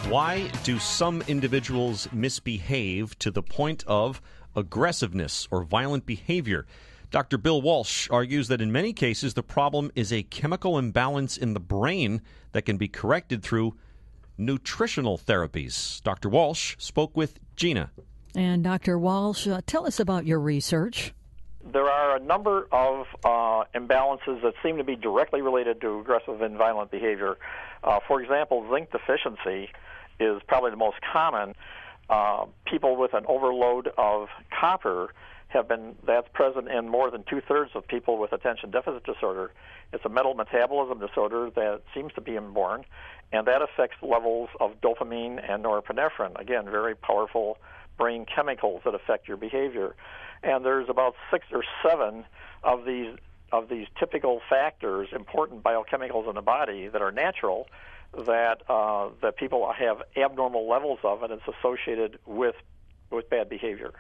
Why do some individuals misbehave to the point of aggressiveness or violent behavior? Dr. Bill Walsh argues that in many cases the problem is a chemical imbalance in the brain that can be corrected through nutritional therapies. Dr. Walsh spoke with Gina. And Dr. Walsh, tell us about your research. There are a number of imbalances that seem to be directly related to aggressive and violent behavior. For example, zinc deficiency is probably the most common. People with an overload of copper that's present in more than two-thirds of people with attention deficit disorder. It's a metal metabolism disorder that seems to be inborn, and that affects levels of dopamine and norepinephrine. Again, very powerful brain chemicals that affect your behavior. And there's about 6 or 7 of these typical factors, important biochemicals in the body that are natural, that people have abnormal levels of, and it's associated with bad behavior.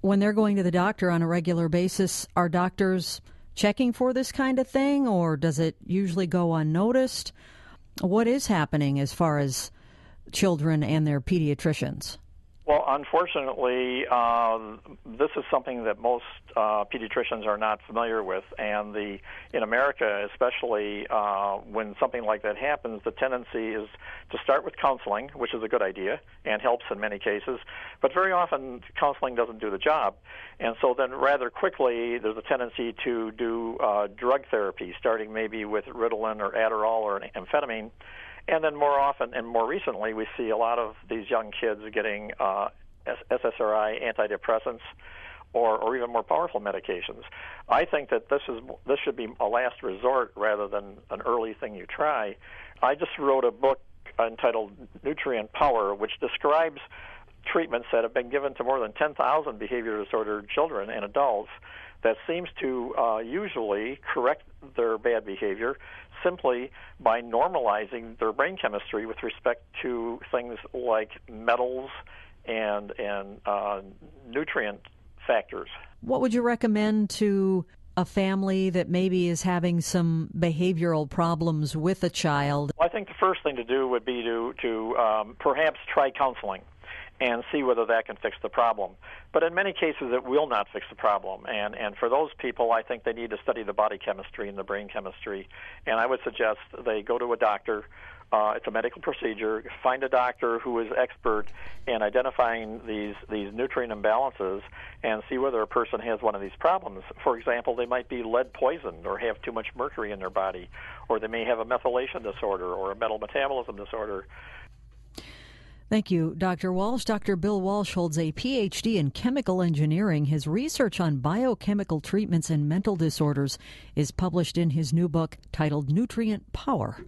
When they're going to the doctor on a regular basis, are doctors checking for this kind of thing, or does it usually go unnoticed? What is happening as far as children and their pediatricians? Well, unfortunately, this is something that most pediatricians are not familiar with, and in America, especially when something like that happens, the tendency is to start with counseling, which is a good idea and helps in many cases, but very often counseling doesn't do the job, and so then rather quickly there's a tendency to do drug therapy, starting maybe with Ritalin or Adderall or an amphetamine. And then more often and more recently, we see a lot of these young kids getting SSRI, antidepressants, or even more powerful medications. I think that this should be a last resort rather than an early thing you try. I just wrote a book entitled Nutrient Power, which describes treatments that have been given to more than 10,000 behavior disordered children and adults that seems to usually correct their bad behavior simply by normalizing their brain chemistry with respect to things like metals and nutrient factors. What would you recommend to a family that maybe is having some behavioral problems with a child? I think the first thing to do would be to perhaps try counseling and see whether that can fix the problem. But in many cases, it will not fix the problem. And for those people, I think they need to study the body chemistry and the brain chemistry. And I would suggest they go to a doctor. It's a medical procedure. Find a doctor who is expert in identifying these nutrient imbalances and see whether a person has one of these problems. For example, they might be lead poisoned or have too much mercury in their body, or they may have a methylation disorder or a metal metabolism disorder. Thank you, Dr. Walsh. Dr. Bill Walsh holds a Ph.D. in chemical engineering. His research on biochemical treatments and mental disorders is published in his new book titled Nutrient Power.